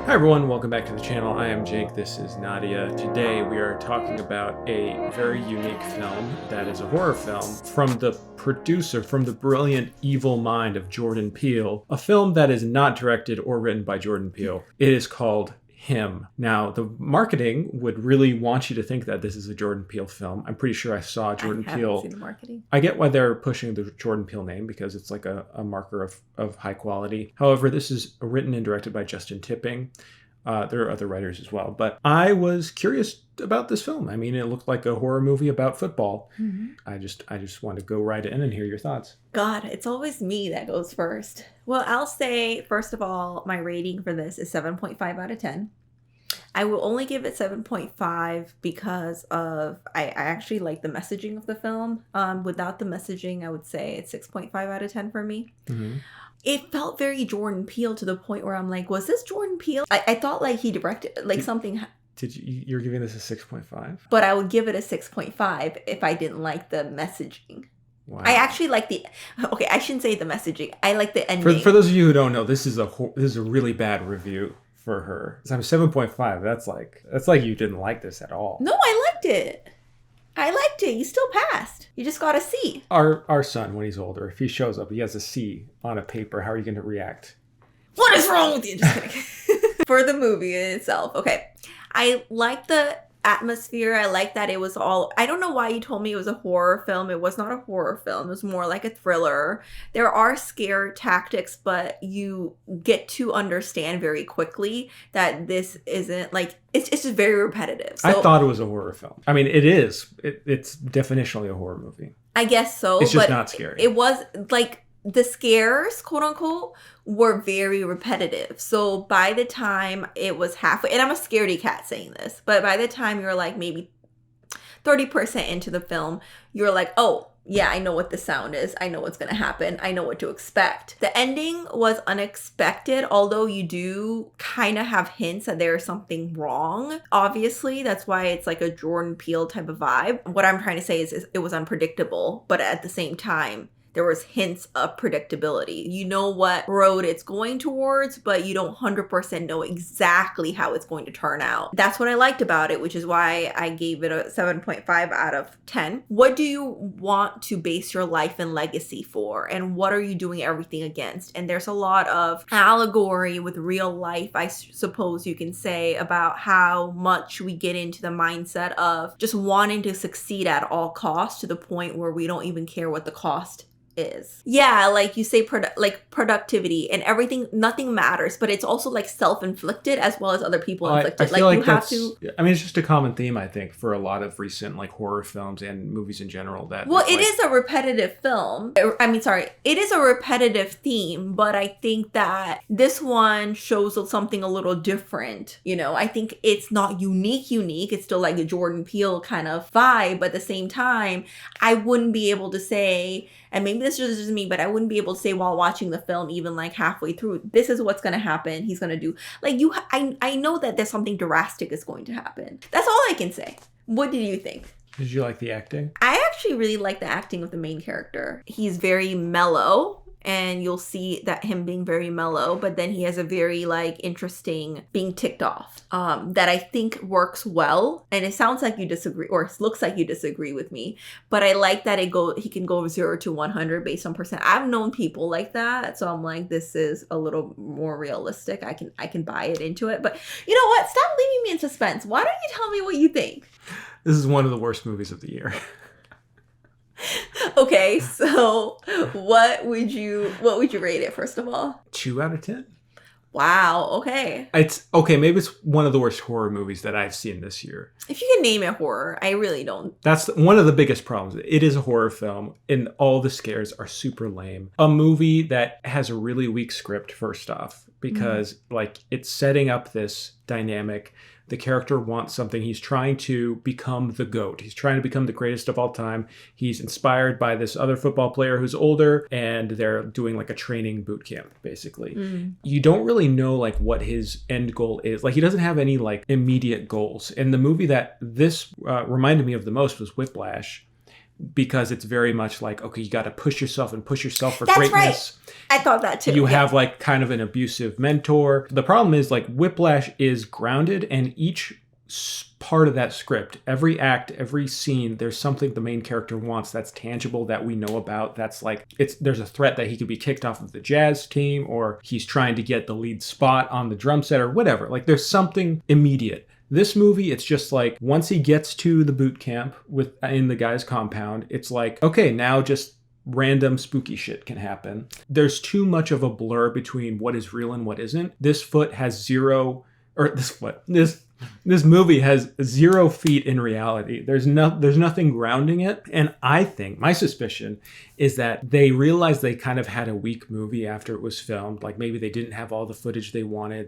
Hi everyone, welcome back to the channel. I am Jake, this is Nadia. Today we are talking about a very unique film that is a horror film from the producer, from the brilliant evil mind of Jordan Peele. A film that is not directed or written by Jordan Peele. It is called Him. Now, the marketing would really want you to think that this is a Jordan Peele film. I'm pretty sure I saw Jordan Peele. I haven't seen the marketing. I get why they're pushing the Jordan Peele name because it's like a marker of high quality. However, this is written and directed by Justin Tipping. There are other writers as well. But I was curious about this film. I mean, it looked like a horror movie about football. Mm-hmm. I just want to go right in and hear your thoughts. God, it's always me that goes first. Well, I'll say, first of all, my rating for this is 7.5 out of 10. I will only give it 7.5 because of I actually like the messaging of the film. Without the messaging, I would say it's 6.5 out of 10 for me. Mm-hmm. It felt very Jordan Peele to the point where I'm like, was this Jordan Peele? I thought like he directed like something. You're giving this a 6.5? But I would give it a 6.5 if I didn't like the messaging. Wow. I actually like I shouldn't say the messaging. I like the ending. For those of you who don't know, this is a really bad review for her. So I'm 7.5. That's like you didn't like this at all. No, I liked it. You still passed. You just got a C. Our son, when he's older, if he shows up, he has a C on a paper. How are you going to react? What is wrong with you? Just kidding. For the movie itself, okay. I like the atmosphere. I like that it was all. I don't know why you told me it was a horror film. It was not a horror film. It was more like a thriller. There are scare tactics, but you get to understand very quickly that this isn't like it's just very repetitive. So, I thought it was a horror film. I mean, it is. It's definitionally a horror movie. I guess so. It's just not scary. It was like the scares, quote unquote, were very repetitive. So by the time it was halfway, and I'm a scaredy cat saying this, but by the time you're like maybe 30% into the film, you're like, oh, yeah, I know what the sound is. I know what's going to happen. I know what to expect. The ending was unexpected, although you do kind of have hints that there is something wrong. Obviously, that's why it's like a Jordan Peele type of vibe. What I'm trying to say is it was unpredictable, but at the same time, there was hints of predictability. You know what road it's going towards, but you don't 100% know exactly how it's going to turn out. That's what I liked about it, which is why I gave it a 7.5 out of 10. What do you want to base your life and legacy for? And what are you doing everything against? And there's a lot of allegory with real life, I suppose you can say, about how much we get into the mindset of just wanting to succeed at all costs to the point where we don't even care what the cost is. Yeah, like you say, productivity and everything, nothing matters, but it's also like self-inflicted as well as other people inflicted. I feel like you have to. I mean, it's just a common theme, I think, for a lot of recent like horror films and movies in general. That it is a repetitive film. It is a repetitive theme, but I think that this one shows something a little different. You know, I think it's not unique. It's still like a Jordan Peele kind of vibe, but at the same time, I wouldn't be able to say. And maybe this is just me, but I wouldn't be able to say while watching the film, even like halfway through, this is what's going to happen. He's going to do like I know that there's something drastic is going to happen. That's all I can say. What did you think? Did you like the acting? I actually really like the acting of the main character. He's very mellow. And you'll see that him being very mellow, but then he has a very like interesting being ticked off that I think works well. And it sounds like you disagree, or it looks like you disagree with me, but I like that he can go 0 to 100 based on percent. I've known people like that, so I'm like, this is a little more realistic. I can buy it into it. But you know what? Stop leaving me in suspense. Why don't you tell me what you think? This is one of the worst movies of the year. Okay, so what would you rate it, first of all? 2 out of 10. Wow, okay. It's okay, maybe it's one of the worst horror movies that I've seen this year. If you can name it horror, I really don't. That's one of the biggest problems. It is a horror film, and all the scares are super lame. A movie that has a really weak script, first off, because like it's setting up this dynamic. The character wants something. He's trying to become the GOAT. He's trying to become the greatest of all time. He's inspired by this other football player who's older, and they're doing like a training boot camp, basically. You don't really know like what his end goal is. Like he doesn't have any like immediate goals. And the movie that this reminded me of the most was Whiplash, because it's very much like, okay, you got to push yourself and push yourself for That's greatness. right. I thought that too. You have like kind of an abusive mentor. The problem is like Whiplash is grounded, and each part of that script, every act, every scene, there's something the main character wants that's tangible that we know about. That's like, there's a threat that he could be kicked off of the jazz team, or he's trying to get the lead spot on the drum set or whatever. Like there's something immediate. This movie, it's just like once he gets to the boot camp in the guy's compound, it's like, okay, now just random spooky shit can happen. There's too much of a blur between what is real and what isn't. This movie has 0 feet in reality. There's nothing grounding it. And I think my suspicion is that they realized they kind of had a weak movie after it was filmed. Like maybe they didn't have all the footage they wanted.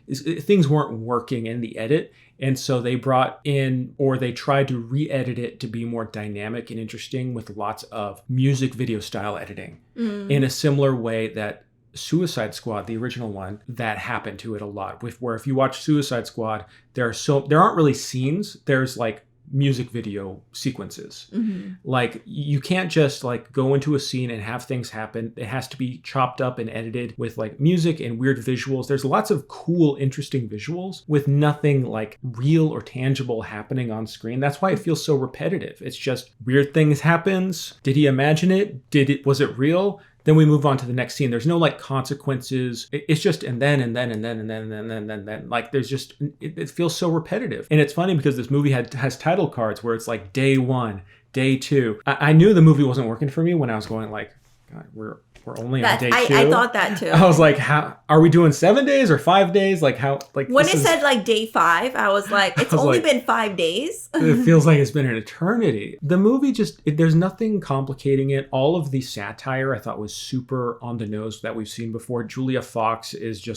Things weren't working in the edit. And so they brought in, or they tried to re-edit it to be more dynamic and interesting with lots of music video style editing in a similar way that Suicide Squad, the original one, that happened to it a lot. Where if you watch Suicide Squad, there aren't really scenes. There's like music video sequences. Like you can't just like go into a scene and have things happen. It has to be chopped up and edited with like music and weird visuals. There's lots of cool, interesting visuals with nothing like real or tangible happening on screen. That's why it feels so repetitive. It's just weird things happens. Did he imagine it? Was it real? Then we move on to the next scene. There's no like consequences. It's just and then. Like there's just, it feels so repetitive. And it's funny because this movie has title cards where it's like day 1, day 2. I knew the movie wasn't working for me when I was going like, God, we're only on day 2. I thought that too. I was like, how are we doing 7 days or 5 days? Like how, like when it said like day 5, I was like, it's only been 5 days. It feels like it's been an eternity. The movie there's nothing complicating it. All of the satire I thought was super on the nose that we've seen before. Julia Fox is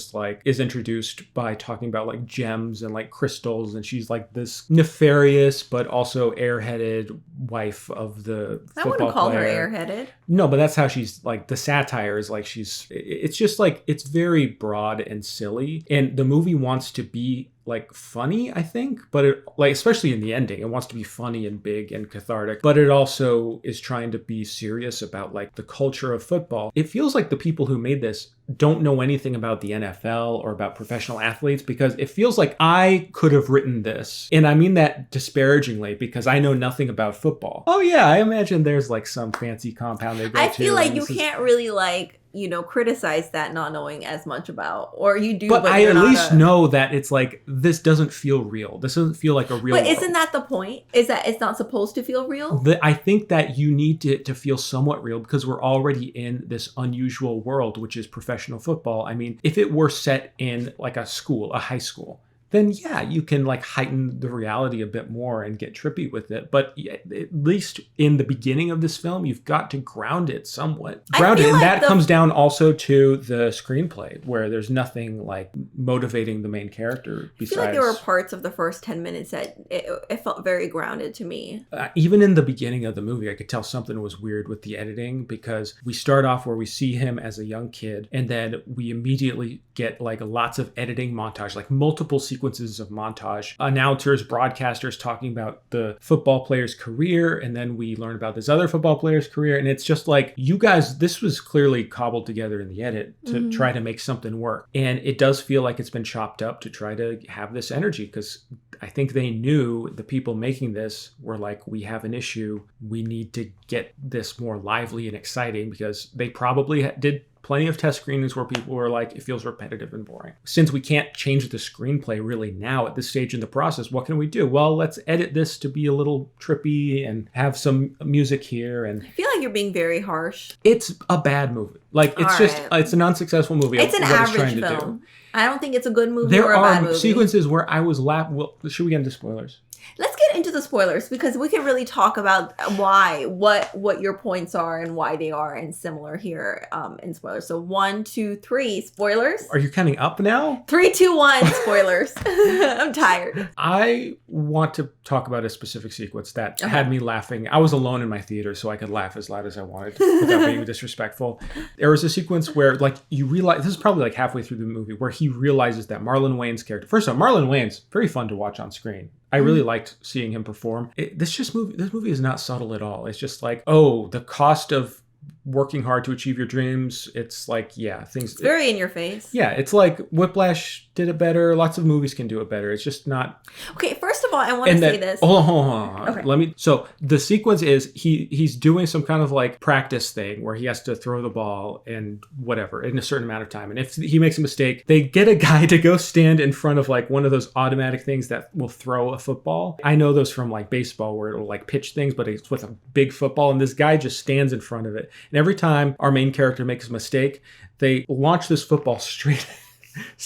introduced by talking about like gems and like crystals, and she's like this nefarious but also airheaded wife of the football player. I wouldn't call her airheaded. No, but that's how she's like, the satire is like it's just like, it's very broad and silly, and the movie wants to be like funny, I think, but it, like especially in the ending, it wants to be funny and big and cathartic, but it also is trying to be serious about like the culture of football. It feels like the people who made this don't know anything about the NFL or about professional athletes, because it feels like I could have written this, and I mean that disparagingly because I know nothing about football. Oh yeah, I imagine there's like some fancy compound they go to. I feel like you can't really like, criticize that not knowing as much about, or you do. But I at least know that it's like, this doesn't feel real. This doesn't feel like a real But world. isn't that the point? Is that it's not supposed to feel real? I think that you need to feel somewhat real because we're already in this unusual world, which is professional football. I mean, if it were set in like a high school, then yeah, you can like heighten the reality a bit more and get trippy with it. But at least in the beginning of this film, you've got to ground it somewhat. And that comes down also to the screenplay, where there's nothing like motivating the main character besides. I feel like there were parts of the first 10 minutes that it felt very grounded to me. Even in the beginning of the movie, I could tell something was weird with the editing, because we start off where we see him as a young kid, and then we immediately get like lots of editing montage, like multiple sequences of montage, announcers, broadcasters talking about the football player's career, and then we learn about this other football player's career, and it's just like, you guys, this was clearly cobbled together in the edit to try to make something work, and it does feel like it's been chopped up to try to have this energy, because I think they knew, the people making this were like, we have an issue, we need to get this more lively and exciting, because they probably did plenty of test screenings where people were like, it feels repetitive and boring. Since we can't change the screenplay really now at this stage in the process, what can we do? Well, let's edit this to be a little trippy and have some music here. And I feel like you're being very harsh. It's a bad movie. Like, it's it's an unsuccessful movie. It's an average film. I don't think it's a good movie or a bad movie. There are sequences where I was laughing. Well, should we get into spoilers? Let's get into the spoilers, because we can really talk about what your points are and why they are and similar here in spoilers. So 1, 2, 3 spoilers. Are you counting up now? 3, 2, 1 spoilers. I'm tired. I want to talk about a specific sequence that had me laughing. I was alone in my theater, so I could laugh as loud as I wanted without being disrespectful. There was a sequence where like you realize, this is probably like halfway through the movie, where he realizes that Marlon Wayne's character, first of all, Marlon Wayne's very fun to watch on screen. I really liked seeing him perform. This movie is not subtle at all. It's just like, oh, the cost of working hard to achieve your dreams. It's like, yeah, things. It's very in your face. Yeah, it's like Whiplash did it better. Lots of movies can do it better. It's just not. Okay, first of all, I want to say this. Hold on. Okay. Let me. So the sequence is he's doing some kind of like practice thing where he has to throw the ball and whatever in a certain amount of time. And if he makes a mistake, they get a guy to go stand in front of like one of those automatic things that will throw a football. I know those from like baseball where it'll like pitch things, but it's with a big football. And this guy just stands in front of it. And every time our main character makes a mistake, they launch this football straight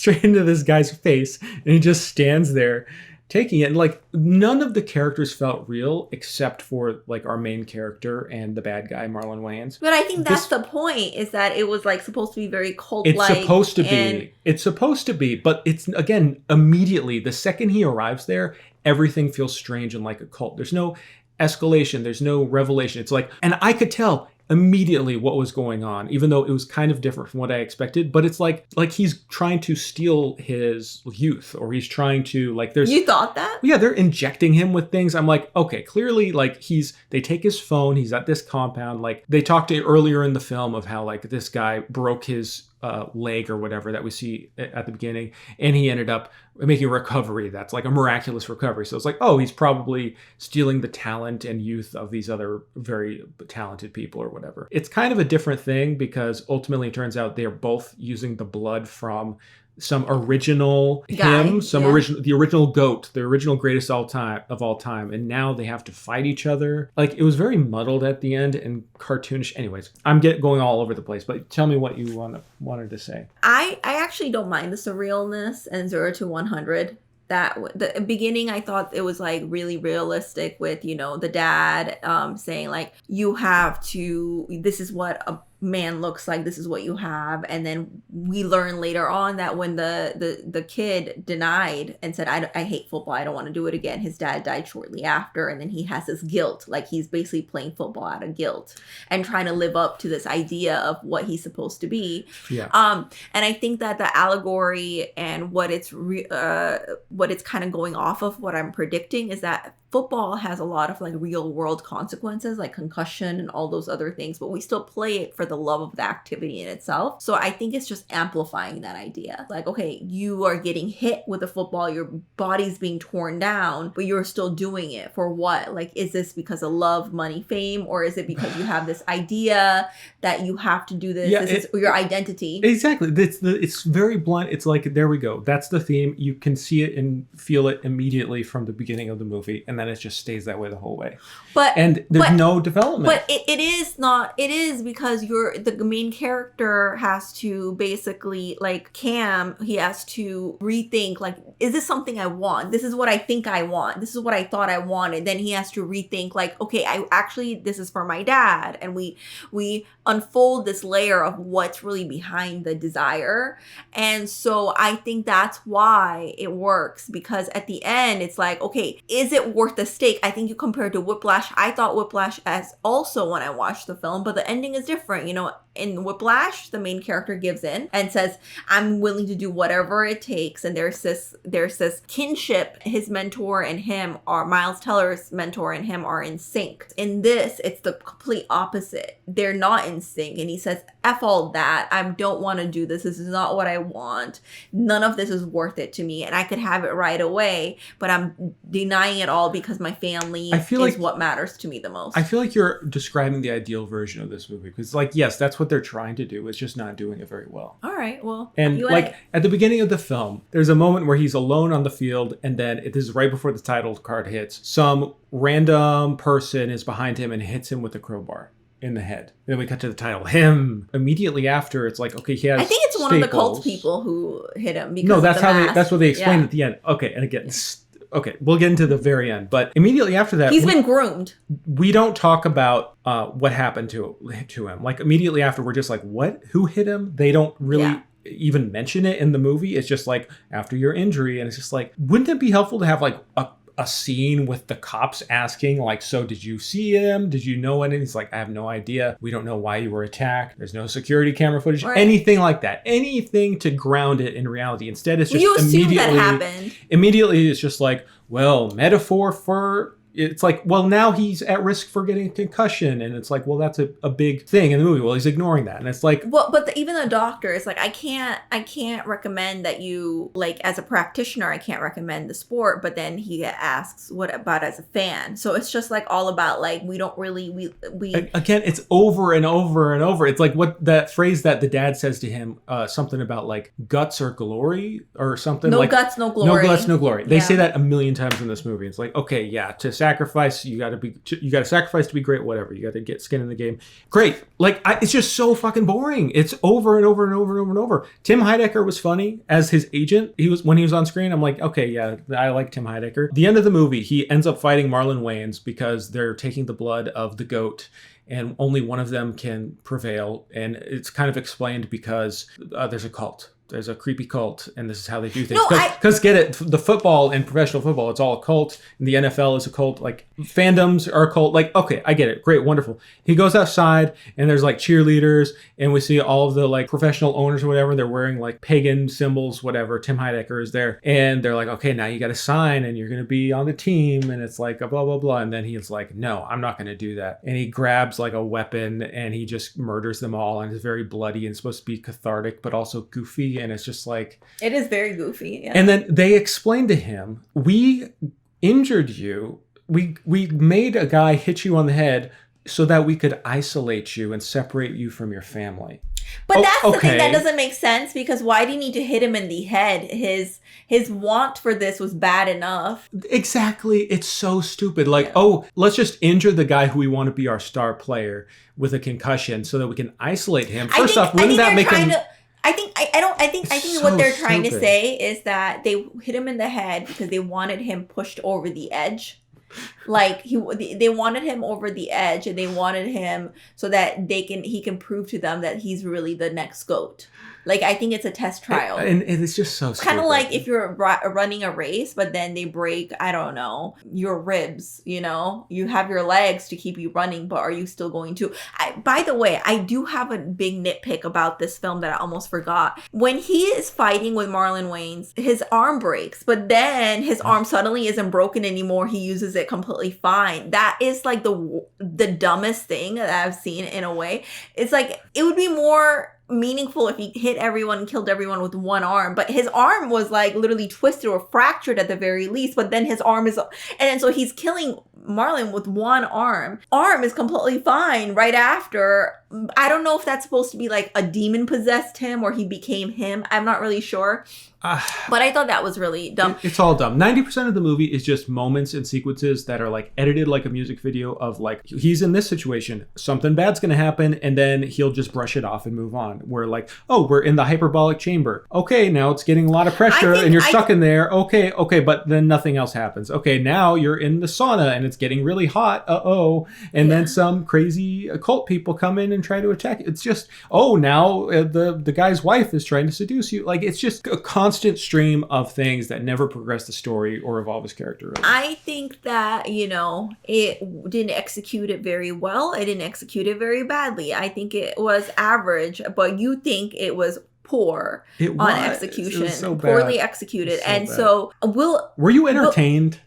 into this guy's face, and he just stands there taking it. And like none of the characters felt real except for like our main character and the bad guy, Marlon Wayans. But I think that's the point, is that it was like supposed to be very cult-like. It's supposed to be. It's supposed to be, but it's, again, immediately the second he arrives there, everything feels strange and like a cult. There's no escalation, there's no revelation. It's like, and I could tell immediately what was going on, even though it was kind of different from what I expected. But it's like he's trying to steal his youth, or he's trying to like. There's. You thought that? Yeah, they're injecting him with things. I'm like, okay, clearly, like they take his phone. He's at this compound. Like they talked to earlier in the film of how like this guy broke his leg or whatever that we see at the beginning, and he ended up making a recovery that's like a miraculous recovery. So it's like, oh, he's probably stealing the talent and youth of these other very talented people or whatever. It's kind of a different thing because ultimately it turns out they're both using the blood from some original hymn, the original goat, the original greatest of all time, and now they have to fight each other. Like it was very muddled at the end and cartoonish. Anyways, I'm going all over the place, but tell me what you wanted to say. I actually don't mind the surrealness and 0 to 100. That the beginning, I thought it was like really realistic with, the dad saying like, you have to, this is what a man looks like, this is what you have. And then we learn later on that when the kid denied and said, I hate football, I don't want to do it again, his dad died shortly after. And then he has this guilt, like he's basically playing football out of guilt and trying to live up to this idea of what he's supposed to be. Yeah. And I think that the allegory and what it's kind of going off of, what I'm predicting, is that football has a lot of like real world consequences, like concussion and all those other things, but we still play it for the love of the activity in itself. So I think it's just amplifying that idea. Like, okay, you are getting hit with a football, your body's being torn down, but you're still doing it for what? Like, is this because of love, money, fame, or is it because you have this idea that you have to do this? This is your identity. Exactly. It's very blunt. It's like, there we go. That's the theme. You can see it and feel it immediately from the beginning of the movie, and then it just stays that way the whole way. And there's no development. But it is because the main character has to basically, like Cam, he has to rethink, like, is this something I want? This is what I think I want. This is what I thought I wanted. Then he has to rethink, like, okay, this is for my dad. And we unfold this layer of what's really behind the desire. And so I think that's why it works, because at the end it's like, okay, is it worth the stake? I think you compared to Whiplash. I thought Whiplash as also when I watched the film, but the ending is different. In Whiplash, the main character gives in and says, I'm willing to do whatever it takes. And there's this kinship. His mentor and him Miles Teller's mentor and him are in sync. In this, it's the complete opposite. They're not in sync. And he says, F all that. I don't want to do this. This is not what I want. None of this is worth it to me. And I could have it right away, but I'm denying it all because my family is what matters to me the most. I feel like you're describing the ideal version of this movie. Because, like, yes, that's what they're trying to do. It's just not doing it very well. All right, well. And, like, at the beginning of the film, there's a moment where he's alone on the field, and then this is right before the title card hits. Some random person is behind him and hits him with a crowbar in the head. And then we cut to the title, him. Immediately after, it's like, okay, he has I think it's one of the cult people who hit him because that's what they explained at the end. Okay, and again, okay, we'll get into the very end. But immediately after that, he's been groomed. We don't talk about what happened to him. Like, immediately after, we're just like, what? Who hit him? They don't really even mention it in the movie. It's just like, after your injury. And it's just like, wouldn't it be helpful to have like a scene with the cops asking, like, so did you see him? Did you know anything? He's like, I have no idea. We don't know why you were attacked. There's no security camera footage, anything like that. Anything to ground it in reality. Instead, it's just you assume that happened. Immediately, it's just like, well, metaphor for... It's like, well, now he's at risk for getting a concussion. And it's like, well, that's a big thing in the movie. Well, he's ignoring that. And it's like... Well, but even the doctor is like, I can't recommend that you, like, as a practitioner, I can't recommend the sport. But then he asks, what about as a fan? So it's just like all about, like, we don't really... we Again, it's over and over and over. It's like what that phrase that the dad says to him, something about, like, guts or glory or something. No like, guts, no glory. No guts, no glory. They say that a million times in this movie. It's like, okay, yeah, to sacrifice, you got to sacrifice to be great, whatever. You got to get skin in the game. Great. Like, it's just so fucking boring. It's over and over and over and over and over. Tim Heidecker was funny as his agent. When he was on screen, I'm like, okay, yeah, I like Tim Heidecker. The end of the movie, he ends up fighting Marlon Wayans because they're taking the blood of the goat and only one of them can prevail. And it's kind of explained because there's a cult. There's a creepy cult, and this is how they do things. Because get it, the football and professional football, it's all a cult. And the NFL is a cult. Like, fandoms are a cult. Like, okay, I get it. Great, wonderful. He goes outside, and there's, like, cheerleaders, and we see all of the, like, professional owners or whatever. They're wearing, like, pagan symbols, whatever. Tim Heidecker is there. And they're like, okay, now you got to sign, and you're going to be on the team. And it's like, blah, blah, blah. And then he's like, no, I'm not going to do that. And he grabs, like, a weapon, and he just murders them all. And it's very bloody and supposed to be cathartic, but also goofy. And it's just like... It is very goofy, yeah. And then they explained to him, we injured you. We made a guy hit you on the head so that we could isolate you and separate you from your family. But that's the thing that doesn't make sense, because why do you need to hit him in the head? His want for this was bad enough. Exactly. It's so stupid. Like, let's just injure the guy who we want to be our star player with a concussion so that we can isolate him. First off, wouldn't that make him... I think what they're trying to say is that they hit him in the head because they wanted him pushed over the edge. Like, they wanted him over the edge, and they wanted him so that he can prove to them that he's really the next GOAT. Like, I think it's a test trial. And it's just so stupid. Kind of like if you're running a race, but then they break, I don't know, your ribs, you know? You have your legs to keep you running, but are you still going to? By the way, I do have a big nitpick about this film that I almost forgot. When he is fighting with Marlon Wayans, his arm breaks, but then his arm suddenly isn't broken anymore. He uses it completely fine. That is like the dumbest thing that I've seen in a way. It's like, it would be more meaningful if he hit everyone and killed everyone with one arm, but his arm was like literally twisted or fractured at the very least, but then his arm is, and then so he's killing Marlon with one arm is completely fine right after. I don't know if that's supposed to be like a demon possessed him or he became him. I'm not really sure. But I thought that was really dumb. It's all dumb. 90% of the movie is just moments and sequences that are like edited like a music video of like, he's in this situation, something bad's going to happen, and then he'll just brush it off and move on. We're like, oh, we're in the hyperbolic chamber. Okay, now it's getting a lot of pressure and you're stuck in there. Okay, but then nothing else happens. Okay, now you're in the sauna and it's getting really hot. And then some crazy occult people come in and try to attack you. It's just, now the guy's wife is trying to seduce you. Like, it's just a constant stream of things that never progress the story or evolve his character. Really. I think that, it didn't execute it very well. It didn't execute it very badly. I think it was average, but you think it was poor on execution. It was so poorly executed. So were you entertained?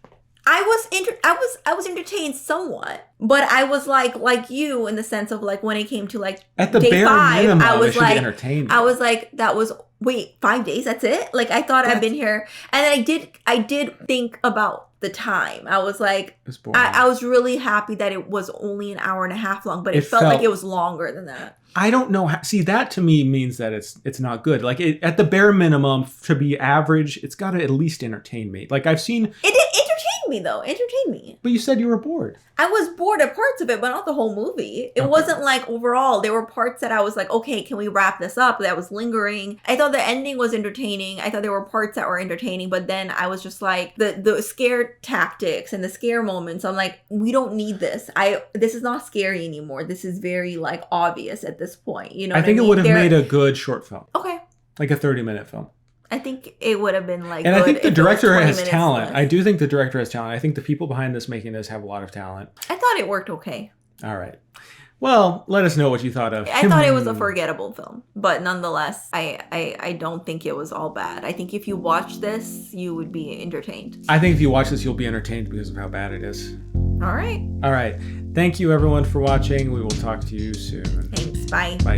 I was entertained somewhat, but I was like you in the sense of like when it came to like at the day bare 5, minimum, I was like entertained. I was like, that was 5 days, that's it? Like, I thought I've been here. And then I did think about the time. I was like, I was really happy that it was only an hour and a half long, but it felt like it was longer than that. I don't know. See, that to me means that it's not good. Like, at the bare minimum, to be average, it's got to at least entertain me. Like, I've seen... It did entertain me, though. Entertain me. But you said you were bored. I was bored at parts of it, but not the whole movie. It wasn't like overall. There were parts that I was like, okay, can we wrap this up? That was lingering. I thought the ending was entertaining. I thought there were parts that were entertaining, but then I was just like, the scare tactics and the scare moments, I'm like, we don't need this. This is not scary anymore. This is very like obvious at this point. You know, I think it would have made a good short film. Okay. Like a 30-minute film. I think it would have been like. And I good think the if it was director 20 has minutes talent. less. I do think the director has talent. I think the people behind this, making this, have a lot of talent. I thought it worked okay. All right. Well, let us know what you thought of. I thought it was a forgettable film, but nonetheless, I don't think it was all bad. I think if you watch this, you would be entertained. I think if you watch this, you'll be entertained because of how bad it is. All right. All right. Thank you, everyone, for watching. We will talk to you soon. Thanks. Bye. Bye.